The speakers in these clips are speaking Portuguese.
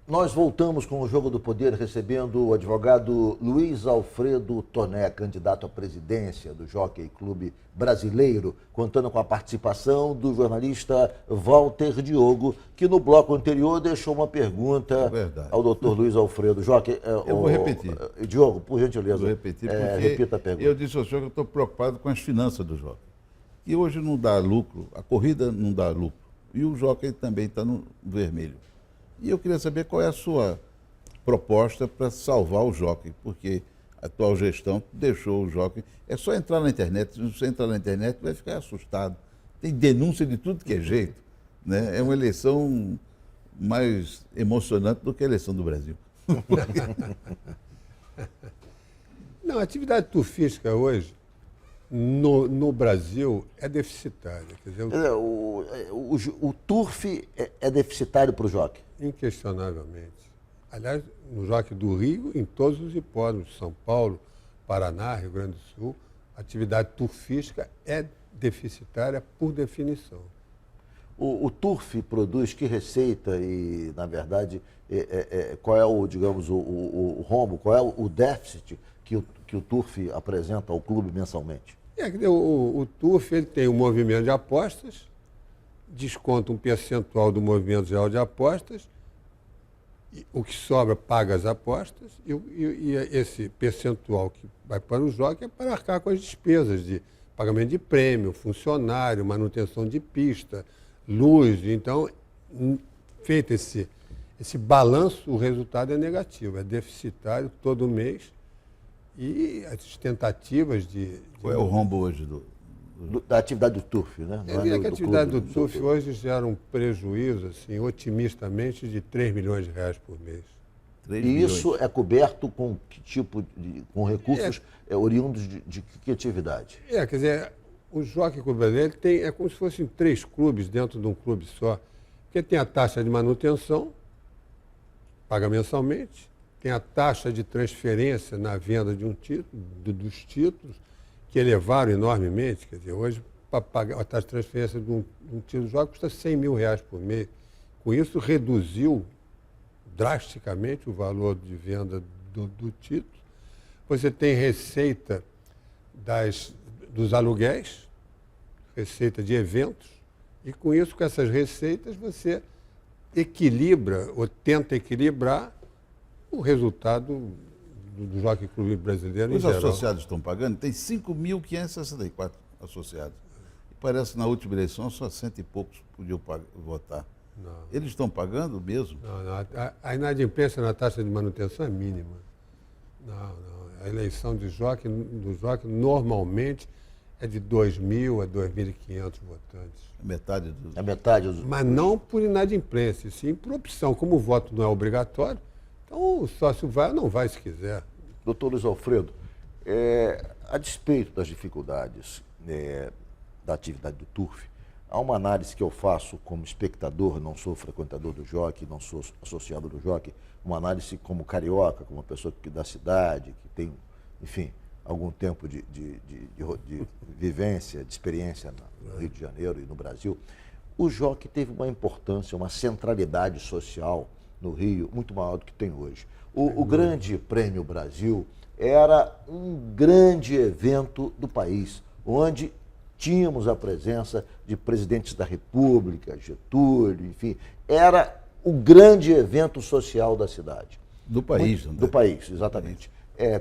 Nós voltamos com o Jogo do Poder, recebendo o advogado Luiz Alfredo Toné, candidato à presidência do Jockey Clube Brasileiro, contando com a participação do jornalista Walter Diogo, que no bloco anterior deixou uma pergunta ao doutor Luiz Alfredo. Jockey, eu vou repetir. Diogo, por gentileza, vou repetir porque repita a pergunta. Eu disse ao senhor que eu estou preocupado com as finanças do jockey. E hoje não dá lucro, a corrida não dá lucro. E o jockey também está no vermelho. E eu queria saber qual é a sua proposta para salvar o jockey, porque a atual gestão deixou o jockey. É só entrar na internet, se você entrar na internet vai ficar assustado. Tem denúncia de tudo que é jeito. Né? É uma eleição mais emocionante do que a eleição do Brasil. Não, a atividade turfística hoje, no Brasil, é deficitária. Quer dizer, o turf é deficitário para o jockey? Inquestionavelmente. Aliás, no Jockey do Rio, em todos os hipódromos, São Paulo, Paraná, Rio Grande do Sul, a atividade turfística é deficitária por definição. O turf produz que receita e, na verdade, qual é o, digamos, o rombo, qual é o déficit que o turf apresenta ao clube mensalmente? O turf ele tem um movimento de apostas, desconta um percentual do movimento geral de apostas, o que sobra paga as apostas e esse percentual que vai para o jockey é para arcar com as despesas de pagamento de prêmio, funcionário, manutenção de pista, luz. Então, feito esse balanço, o resultado é negativo, é deficitário todo mês e as tentativas de... Qual é o rombo hoje da atividade do turf, né? Eu diria que a atividade do turf hoje gera um prejuízo, assim, otimistamente, de 3 milhões de reais por mês. E isso é coberto com que tipo com recursos oriundos de que atividade? Quer dizer, o Jockey Clube Brasileiro é como se fossem 3 clubes dentro de um clube só. Porque tem a taxa de manutenção, paga mensalmente, tem a taxa de transferência na venda de um título, dos títulos, que elevaram enormemente. Quer dizer, hoje, para pagar a taxa de transferência de um título de jogo custa 100 mil reais por mês. Com isso, reduziu drasticamente o valor de venda do título. Você tem receita dos aluguéis, receita de eventos, e com isso, com essas receitas, você equilibra ou tenta equilibrar o resultado do Jockey Clube Brasileiro em geral. Os associados estão pagando? Tem 5.564 associados. E parece que na última eleição só 100 e poucos podiam votar. Não. Eles estão pagando mesmo? Não. A inadimplência na taxa de manutenção é mínima. Não. A eleição do jockey normalmente é de 2.000 a 2.500 votantes. Metade dos... É metade dos... Mas não por inadimplência, sim por opção. Como o voto não é obrigatório, então o sócio vai ou não vai se quiser. Doutor Luiz Alfredo, a despeito das dificuldades da atividade do turf, há uma análise que eu faço como espectador, não sou frequentador do jockey, não sou associado do jockey, uma análise como carioca, como uma pessoa da cidade, que tem, enfim, algum tempo de vivência, de experiência no Rio de Janeiro e no Brasil. O jockey teve uma importância, uma centralidade social no Rio muito maior do que tem hoje. O Grande Prêmio Brasil era um grande evento do país, onde tínhamos a presença de presidentes da República, Getúlio, enfim, era o grande evento social da cidade. Do país, André. Do país, exatamente.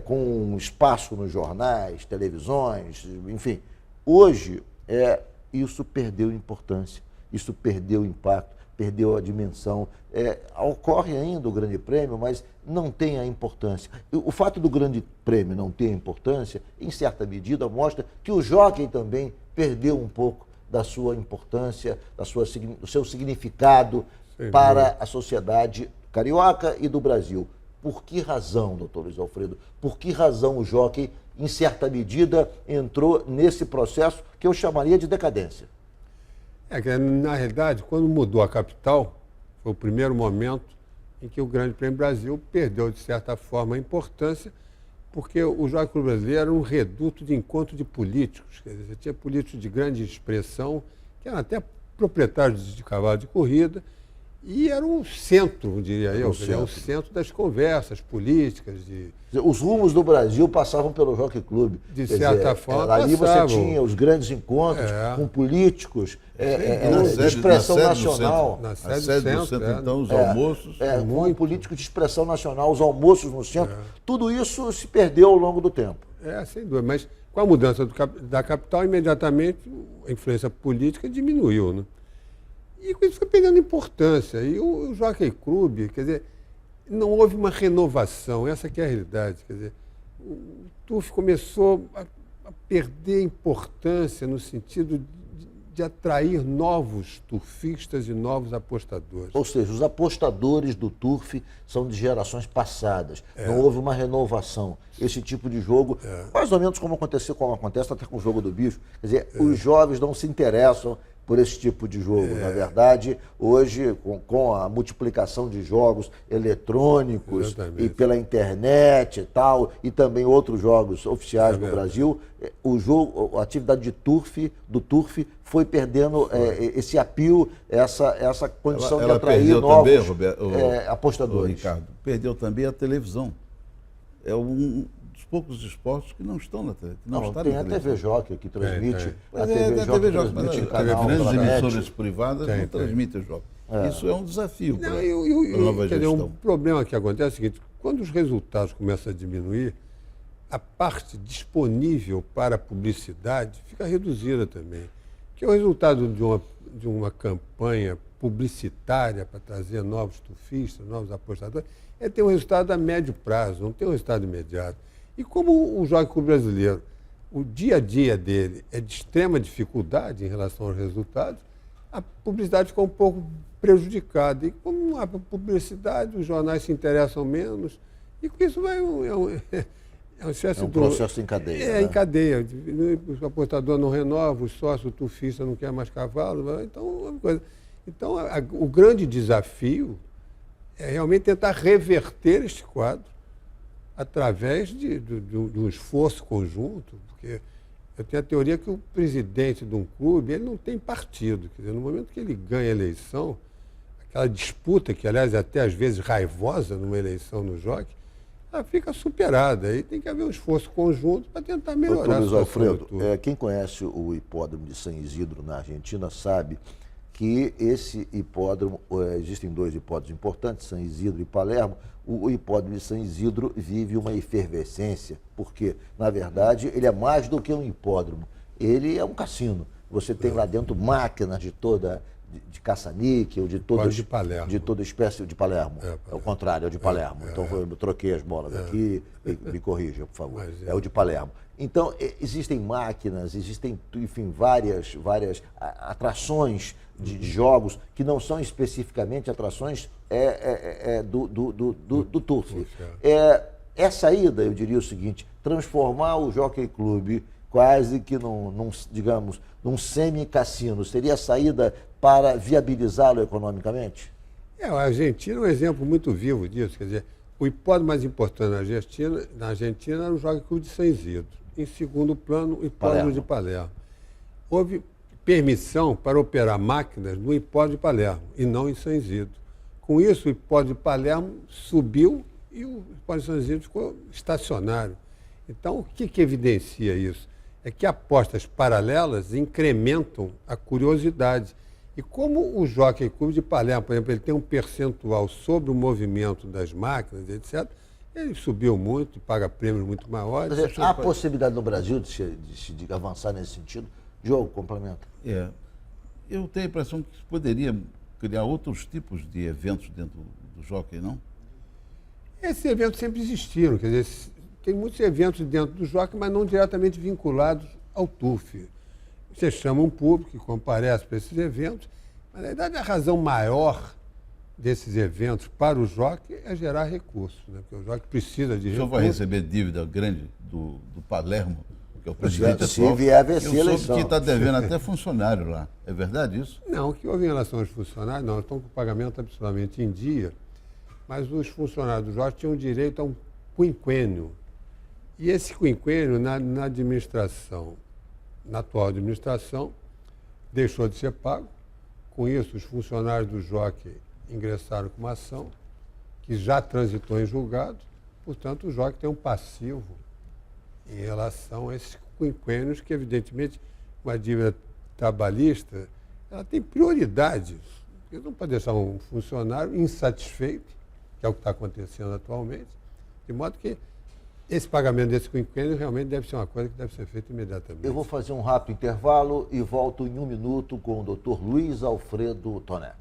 Com espaço nos jornais, televisões, enfim. Hoje, isso perdeu importância, isso perdeu impacto, perdeu a dimensão. Ocorre ainda o Grande Prêmio, mas não tem a importância. O fato do Grande Prêmio não ter importância, em certa medida, mostra que o jockey também perdeu um pouco da sua importância, do seu significado para a sociedade carioca e do Brasil. Por que razão, doutor Luiz Alfredo, por que razão o jockey, em certa medida, entrou nesse processo que eu chamaria de decadência? Na realidade, quando mudou a capital, foi o primeiro momento em que o Grande Prêmio Brasil perdeu, de certa forma, a importância, porque o Jockey Clube Brasileiro era um reduto de encontro de políticos. Quer dizer, você tinha políticos de grande expressão, que eram até proprietários de cavalo de corrida, E era um centro, diria eu, centro. o centro das conversas políticas. Os rumos do Brasil passavam pelo Jockey Club. De certa forma, ali passavam. você tinha os grandes encontros com políticos, de expressão na nacional. Na A sede sede do do centro, centro, então, os almoços. Com políticos de expressão nacional, os almoços no centro. Tudo isso se perdeu ao longo do tempo. Sem dúvida. Mas com a mudança da capital, imediatamente a influência política diminuiu, né? E com isso foi perdendo importância. E o Jockey Club, quer dizer, não houve uma renovação, essa que é a realidade. Quer dizer, o turf começou a perder importância no sentido de atrair novos turfistas e novos apostadores. Ou seja, os apostadores do turf são de gerações passadas. Não houve uma renovação. Esse tipo de jogo, mais ou menos como acontece até com o jogo do bicho. Quer dizer, os jovens não se interessam por esse tipo de jogo. Na verdade, hoje, com a multiplicação de jogos eletrônicos Exatamente. e pela internet e tal, e também outros jogos oficiais no Brasil, a atividade do turf foi perdendo esse apio, essa condição de Ela atrair perdeu novos também, Roberto, apostadores. Ricardo, perdeu também a televisão. É um dos poucos esportes que não estão na televisão. Não, tem a TV Jockey que transmite. A TV Jockey, mas transmite em as canal, grandes pela net. emissoras privadas não transmitem o jogo. Isso é um desafio para a nova Quer dizer, gestão. um problema que acontece é o seguinte, quando os resultados começam a diminuir, a parte disponível para a publicidade fica reduzida também. Que é o resultado de uma campanha publicitária para trazer novos turfistas, novos apostadores, é ter um resultado a médio prazo, não tem um resultado imediato. E como o Jockey Club brasileiro, o dia a dia dele é de extrema dificuldade em relação aos resultados, a publicidade ficou um pouco prejudicada. E como não há publicidade, os jornais se interessam menos, e com isso vai É um processo em cadeia. em cadeia. O apostador não renova, o sócio, o turfista não quer mais cavalo. Então, o grande desafio é realmente tentar reverter este quadro através de um esforço conjunto, porque eu tenho a teoria que o presidente de um clube ele não tem partido. Quer dizer, no momento que ele ganha a eleição, aquela disputa, que aliás é até às vezes raivosa numa eleição no jockey, ela fica superada. Aí tem que haver um esforço conjunto para tentar melhorar a Luiz situação Alfredo, do turno. quem conhece o hipódromo de San Isidro na Argentina sabe que esse hipódromo, existem dois hipódromos importantes, San Isidro e Palermo. O hipódromo de San Isidro vive uma efervescência, porque, na verdade, ele é mais do que um hipódromo. Ele é um cassino. Você tem lá dentro máquinas de caça-níquel, de toda espécie de Palermo. É o contrário, é o de Palermo. Então eu troquei as bolas aqui, me corrija, por favor. É o de Palermo. Então, existem máquinas, existem, enfim, várias atrações de jogos que não são especificamente atrações do turf. É saída, eu diria o seguinte, transformar o Jockey Club quase que num semi-cassino, seria a saída para viabilizá-lo economicamente? A Argentina é um exemplo muito vivo disso. Quer dizer, o hipódromo mais importante na Argentina era o Jockey Club de San Isidro. Em segundo plano, o hipódromo de Palermo. Houve permissão para operar máquinas no hipódromo de Palermo e não em San Isidro. Com isso, o hipódromo de Palermo subiu e o hipódromo de San Isidro ficou estacionário. Então, o que evidencia isso? É que apostas paralelas incrementam a curiosidade. E como o Jockey Club de Palermo, por exemplo, ele tem um percentual sobre o movimento das máquinas, etc., ele subiu muito, paga prêmios muito maiores. Há possibilidade no Brasil de avançar nesse sentido? Diogo, complementa. Eu tenho a impressão que poderia criar outros tipos de eventos dentro do jockey, não? Esses eventos sempre existiram, quer dizer, tem muitos eventos dentro do jockey, mas não diretamente vinculados ao turf. Você chama um público que comparece para esses eventos, mas na verdade a razão maior desses eventos para o jockey é gerar recursos, né? Porque o jockey precisa de recursos. O senhor vai receber dívida grande do Palermo, que é o presidente se vier a vencer a eleição. Que está devendo até funcionário lá. É verdade isso? Não, o que houve em relação aos funcionários, não, estão com o pagamento absolutamente em dia, mas os funcionários do jockey tinham direito a um quinquênio. E esse quinquênio, na administração, na atual administração, deixou de ser pago. Com isso, os funcionários do jockey ingressaram com uma ação que já transitou em julgado, portanto o Jockey tem um passivo em relação a esses quinquênios que, evidentemente, uma dívida trabalhista, ela tem prioridade. Você não pode deixar um funcionário insatisfeito, que é o que está acontecendo atualmente, de modo que esse pagamento desse quinquênio realmente deve ser uma coisa que deve ser feita imediatamente. Eu vou fazer um rápido intervalo e volto em 1 minuto com o Dr. Luiz Alfredo Toné.